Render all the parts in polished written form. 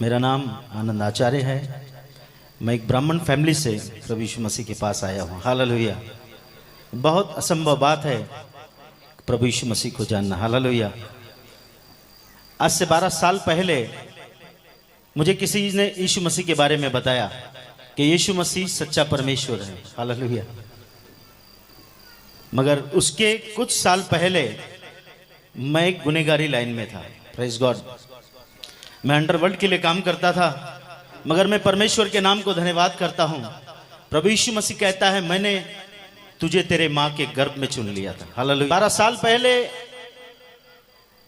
मेरा नाम आनंद आचार्य है। मैं एक ब्राह्मण फैमिली से प्रभु यीशु मसीह के पास आया हूँ। हालेलुया। बहुत असंभव बात है प्रभु यीशु मसीह को जानना। हालेलुया। आज से 12 साल पहले मुझे किसी ने यीशु मसीह के बारे में बताया कि यीशु मसीह सच्चा परमेश्वर है। हालेलुया। मगर उसके कुछ साल पहले मैं एक गुनहगारी लाइन में था। Praise God. मैं अंडरवर्ल्ड के लिए काम करता था, मगर मैं परमेश्वर के नाम को धन्यवाद करता हूं। प्रभु यीशु मसीह कहता है, मैंने तुझे तेरे मां के गर्भ में चुन लिया था। हालेलुया। 12 साल पहले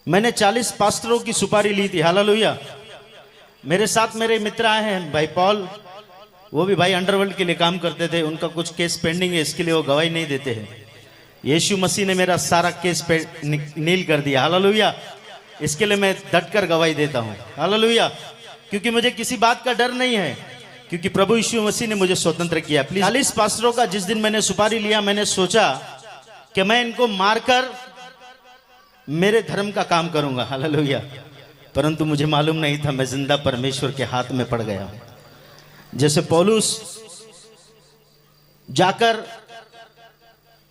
मैंने 40 पास्टरों की सुपारी ली थी। हालेलुया। मेरे साथ मेरे मित्र आए हैं, भाई पॉल, वो भी भाई अंडरवर्ल्ड के लिए काम करते थे। उनका कुछ केस पेंडिंग है, इसके लिए वो गवाही नहीं देते हैं। यीशु मसीह ने मेरा सारा केस नील कर दिया। हालेलुया। इसके लिए मैं डटकर गवाही देता हूं। हालेलुया। क्योंकि मुझे किसी बात का डर नहीं है, क्योंकि प्रभु यीशु मसीह ने मुझे स्वतंत्र किया। प्लीज 40 पास्टरों का जिस दिन मैंने सुपारी लिया, मैंने सोचा कि मैं इनको मारकर मेरे धर्म का काम करूंगा। हालेलुया। परंतु मुझे मालूम नहीं था मैं जिंदा परमेश्वर के हाथ में पड़ गया हूं। जैसे पौलुस जाकर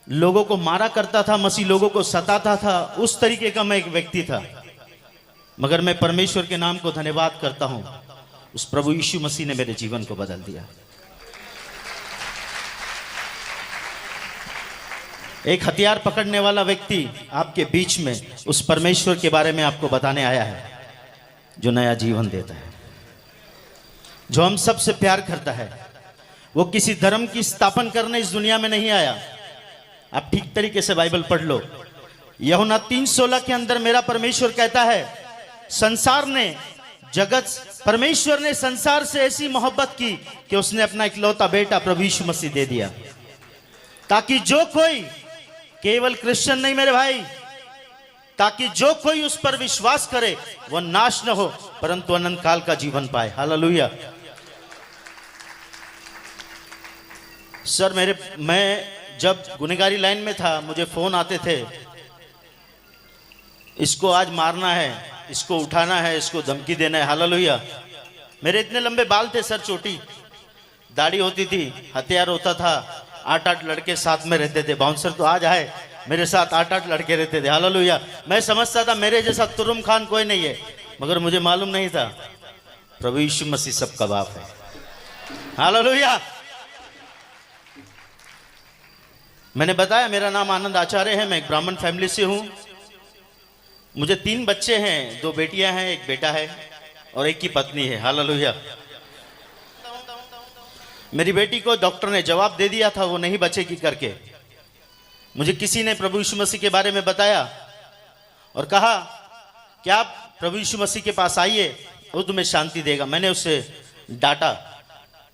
लोगों को मारा करता था, मसीह लोगों को सताता था, उस तरीके का मैं एक व्यक्ति था। मगर मैं परमेश्वर के नाम को धन्यवाद करता हूं, उस प्रभु यीशु मसीह ने मेरे जीवन को बदल दिया। एक हथियार पकड़ने वाला व्यक्ति आपके बीच में उस परमेश्वर के बारे में आपको बताने आया है, जो नया जीवन देता है, जो हम सबसे प्यार करता है। वो किसी धर्म की स्थापना करने इस दुनिया में नहीं आया। आप ठीक तरीके से बाइबल पढ़ लो। यूहन्ना 3:16 के अंदर मेरा परमेश्वर कहता है, परमेश्वर ने संसार से ऐसी मोहब्बत की कि उसने अपना इकलौता बेटा प्रभु यीशु मसीह दे दिया, ताकि जो कोई, केवल क्रिश्चियन नहीं मेरे भाई, ताकि जो कोई उस पर विश्वास करे वह नाश न हो, परंतु अनंत काल का जीवन पाए। हालेलुया। सर, मैं जब गुनहगारी लाइन में था, मुझे फोन आते थे, इसको आज मारना है, इसको उठाना है, इसको धमकी देना है। हालेलुया। मेरे इतने लंबे बाल थे सर, छोटी दाढ़ी होती थी, हथियार होता था, 8-8 लड़के साथ में रहते थे। बाउंसर तो आज आए, मेरे साथ 8-8 लड़के रहते थे। हालेलुया। मैं समझता था मेरे जैसा तुरुम खान कोई नहीं है, मगर मुझे मालूम नहीं था प्रभु यीशु मसीह सबका बाप है। हालेलुया। मैंने बताया मेरा नाम आनंद आचार्य है। मैं एक ब्राह्मण फैमिली से हूं। मुझे 3 बच्चे हैं, 2 बेटियां हैं, 1 बेटा है और 1 की पत्नी है। हालेलुया। मेरी बेटी को डॉक्टर ने जवाब दे दिया था, वो नहीं बचेगी करके। मुझे किसी ने प्रभु यीशु मसीह के बारे में बताया और कहा कि आप प्रभु यीशु मसीह के पास आइए, वो तुम्हें शांति देगा। मैंने उससे डांटा।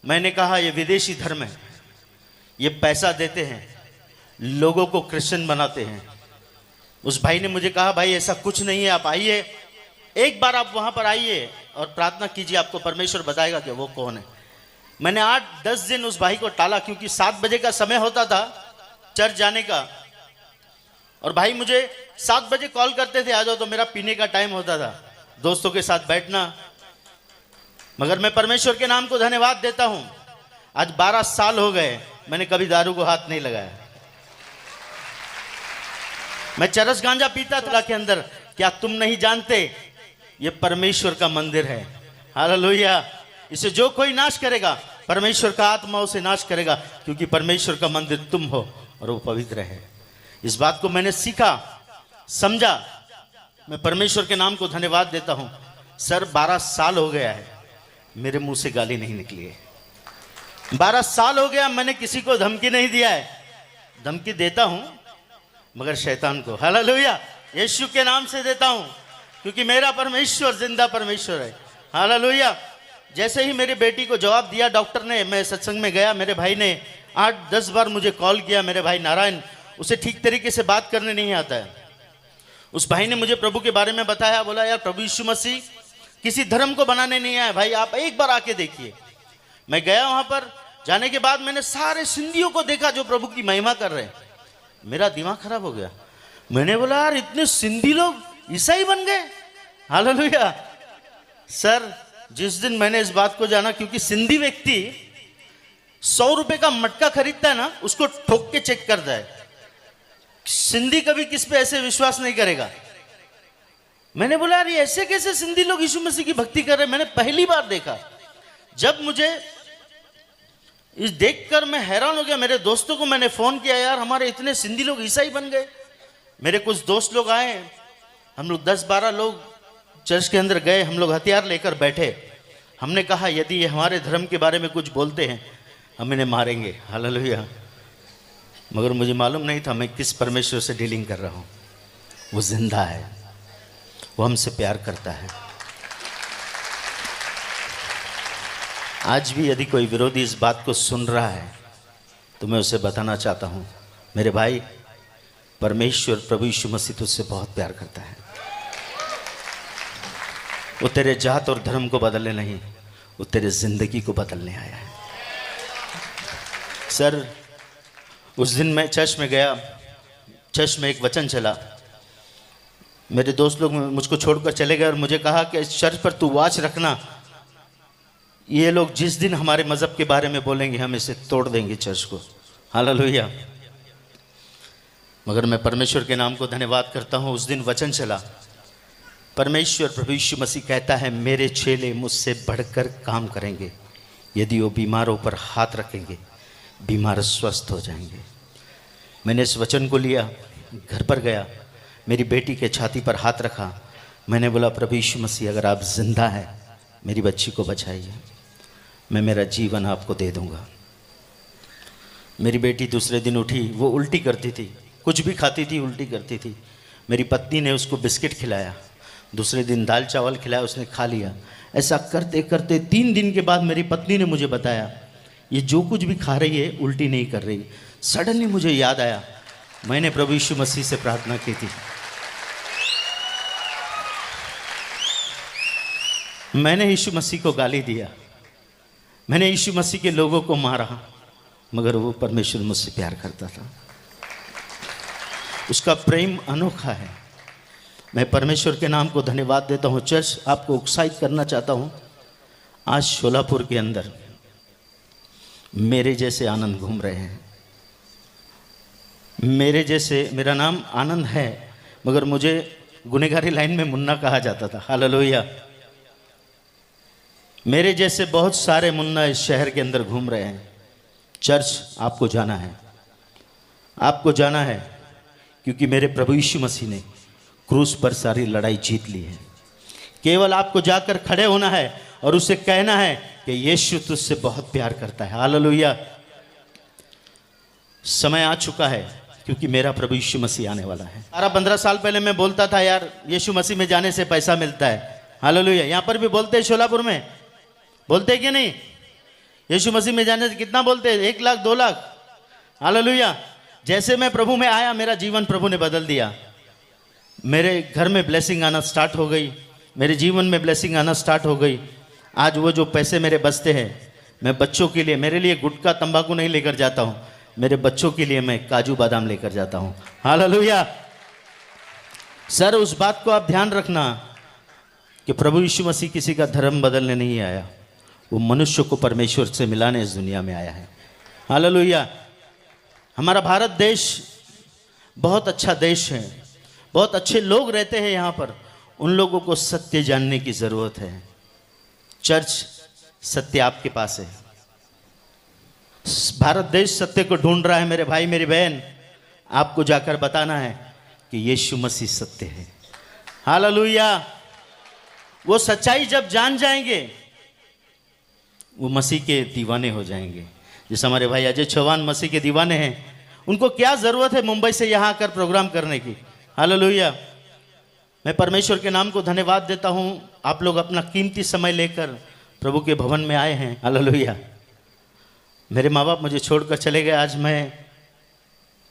मैंने कहा, ये विदेशी धर्म है, ये पैसा देते हैं, लोगों को क्रिश्चियन बनाते हैं। उस भाई ने मुझे कहा, भाई ऐसा कुछ नहीं है, आप आइए, एक बार आप वहां पर आइए और प्रार्थना कीजिए, आपको परमेश्वर बताएगा कि वो कौन है। मैंने 8-10 दिन उस भाई को टाला, क्योंकि 7 बजे का समय होता था चर्च जाने का, और भाई मुझे 7 बजे कॉल करते थे, आ जाओ, तो मेरा पीने का टाइम होता था, दोस्तों के साथ बैठना। मगर मैं परमेश्वर के नाम को धन्यवाद देता हूं, आज 12 साल हो गए, मैंने कभी दारू को हाथ नहीं लगाया। मैं चरस गांजा पीता था के अंदर। क्या तुम नहीं जानते ये परमेश्वर का मंदिर है? हालेलुया। इसे जो कोई नाश करेगा, परमेश्वर का आत्मा उसे नाश करेगा, क्योंकि परमेश्वर का मंदिर तुम हो और वो पवित्र है। इस बात को मैंने सीखा, समझा। मैं परमेश्वर के नाम को धन्यवाद देता हूं। सर, 12 साल हो गया है, मेरे मुंह से गाली नहीं निकली है। 12 साल हो गया, मैंने किसी को धमकी नहीं दिया है। धमकी देता हूं मगर शैतान को। हालेलुया। यीशु के नाम से देता हूं, क्योंकि मेरा परमेश्वर जिंदा परमेश्वर है। हालेलुया। जैसे ही मेरी बेटी को जवाब दिया डॉक्टर ने, मैं सत्संग में गया, मेरे भाई ने 8-10 बार मुझे कॉल किया। मेरे भाई नारायण, उसे ठीक तरीके से बात करने नहीं आता है। उस भाई ने मुझे प्रभु के बारे में बताया, बोला, यार प्रभु यीशु मसीह किसी धर्म को बनाने नहीं आया भाई, आप एक बार आके देखिए। मैं गया वहां पर। जाने के बाद मैंने सारे सिंधियों को देखा जो प्रभु की महिमा कर रहे हैं। मेरा दिमाग खराब हो गया। मैंने बोला, यार इतने सिंधी लोग ईसाई बन गए। हालेलुया। सर जिस दिन मैंने इस बात को जाना, क्योंकि सिंधी व्यक्ति 100 रुपए का मटका खरीदता है ना, उसको ठोक के चेक करता है। सिंधी कभी किस पे ऐसे विश्वास नहीं करेगा। मैंने बोला यार ये ऐसे कैसे सिंधी लोग यीशु मसीह की भक्ति कर रहे हैं। मैंने पहली बार देखा। जब मुझे इस देखकर मैं हैरान हो गया। मेरे दोस्तों को मैंने फोन किया, यार हमारे इतने सिंधी लोग ईसाई बन गए। मेरे कुछ दोस्त लोग आए, हम लोग 10-12 लोग चर्च के अंदर गए। हम लोग हथियार लेकर बैठे। हमने कहा यदि ये हमारे धर्म के बारे में कुछ बोलते हैं हम इन्हें मारेंगे। हालेलुया। मगर मुझे मालूम नहीं था मैं किस परमेश्वर से डीलिंग कर रहा हूँ। वो जिंदा है, वो हमसे प्यार करता है। आज भी यदि कोई विरोधी इस बात को सुन रहा है तो मैं उसे बताना चाहता हूँ, मेरे भाई, परमेश्वर प्रभु यीशु मसीह तुझसे बहुत प्यार करता है। वो तेरे जात और धर्म को बदलने नहीं, वो तेरे जिंदगी को बदलने आया है। सर उस दिन मैं चर्च में गया, चर्च में एक वचन चला। मेरे दोस्त लोग मुझको छोड़कर चले गए और मुझे कहा कि इस चर्च पर तू वॉच रखना, ये लोग जिस दिन हमारे मज़हब के बारे में बोलेंगे हम इसे तोड़ देंगे चर्च को। हालेलुया। मगर मैं परमेश्वर के नाम को धन्यवाद करता हूँ। उस दिन वचन चला, परमेश्वर प्रभु यीशु मसीह कहता है मेरे चेले मुझसे बढ़कर काम करेंगे। यदि वो बीमारों पर हाथ रखेंगे बीमार स्वस्थ हो जाएंगे। मैंने इस वचन को लिया, घर पर गया, मेरी बेटी के छाती पर हाथ रखा। मैंने बोला प्रभु यीशु मसीह अगर आप जिंदा हैं मेरी बच्ची को बचाइए, मैं मेरा जीवन आपको दे दूंगा। मेरी बेटी दूसरे दिन उठी, वो उल्टी करती थी, कुछ भी खाती थी उल्टी करती थी। मेरी पत्नी ने उसको बिस्किट खिलाया, दूसरे दिन दाल चावल खिलाया, उसने खा लिया। ऐसा करते करते 3 दिन के बाद मेरी पत्नी ने मुझे बताया ये जो कुछ भी खा रही है उल्टी नहीं कर रही। सडनली मुझे याद आया मैंने प्रभु यीशु मसीह से प्रार्थना की थी, मैंने यीशु मसीह को गाली दिया, मैंने यीशु मसीह के लोगों को मारा, मगर वो परमेश्वर मुझसे प्यार करता था। उसका प्रेम अनोखा है। मैं परमेश्वर के नाम को धन्यवाद देता हूँ। चर्च आपको उत्साहित करना चाहता हूँ, आज शोलापुर के अंदर मेरे जैसे आनंद घूम रहे हैं। मेरे जैसे, मेरा नाम आनंद है मगर मुझे गुनहगारी लाइन में मुन्ना कहा जाता था। हालेलुया। मेरे जैसे बहुत सारे मुन्ना इस शहर के अंदर घूम रहे हैं। चर्च आपको जाना है, आपको जाना है, क्योंकि मेरे प्रभु यीशु मसीह ने क्रूस पर सारी लड़ाई जीत ली है। केवल आपको जाकर खड़े होना है और उसे कहना है कि यीशु तुझसे बहुत प्यार करता है। हालेलुया। समय आ चुका है क्योंकि मेरा प्रभु यीशु मसीह आने वाला है। 15 साल पहले मैं बोलता था यार यीशु मसीह में जाने से पैसा मिलता है। हालेलुया। यहाँ पर भी बोलते हैं, शोलापुर में बोलते हैं कि नहीं? यीशु मसीह में जाने से कितना बोलते हैं? 1 लाख 2 लाख। हालेलुया। जैसे मैं प्रभु में आया मेरा जीवन प्रभु ने बदल दिया। मेरे घर में ब्लेसिंग आना स्टार्ट हो गई, मेरे जीवन में ब्लेसिंग आना स्टार्ट हो गई। आज वो जो पैसे मेरे बचते हैं मैं बच्चों के लिए, मेरे लिए गुटखा तंबाकू नहीं लेकर जाता हूँ, मेरे बच्चों के लिए मैं काजू बादाम लेकर जाता हूँ। हालेलुया। सर उस बात को आप ध्यान रखना कि प्रभु यीशु मसीह किसी का धर्म बदलने नहीं आया, वो मनुष्य को परमेश्वर से मिलाने इस दुनिया में आया है। हालेलुया। हमारा भारत देश बहुत अच्छा देश है, बहुत अच्छे लोग रहते हैं यहाँ पर। उन लोगों को सत्य जानने की ज़रूरत है। चर्च सत्य आपके पास है। भारत देश सत्य को ढूंढ रहा है। मेरे भाई मेरी बहन, आपको जाकर बताना है कि यीशु मसीह सत्य है। हालेलुया। वो सच्चाई जब जान जाएंगे वो मसीह के दीवाने हो जाएंगे। जैसे हमारे भाई अजय चौहान मसीह के दीवाने हैं। उनको क्या ज़रूरत है मुंबई से यहाँ आकर प्रोग्राम करने की? हालेलुया। मैं परमेश्वर के नाम को धन्यवाद देता हूँ। आप लोग अपना कीमती समय लेकर प्रभु के भवन में आए हैं। हालेलुया। मेरे माँ बाप मुझे छोड़कर चले गए, आज मैं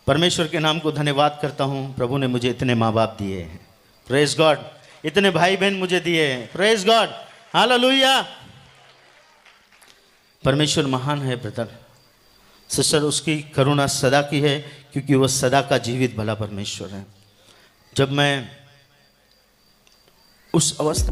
परमेश्वर के नाम को धन्यवाद करता हूँ। प्रभु ने मुझे इतने माँ बाप दिए हैं, प्रेज गॉड। इतने भाई बहन मुझे दिए हैं, प्रेज गॉड। हालेलुया। परमेश्वर महान है ब्रदर सिस्टर, उसकी करुणा सदा की है क्योंकि वह सदा का जीवित भला परमेश्वर है। जब मैं उस अवस्था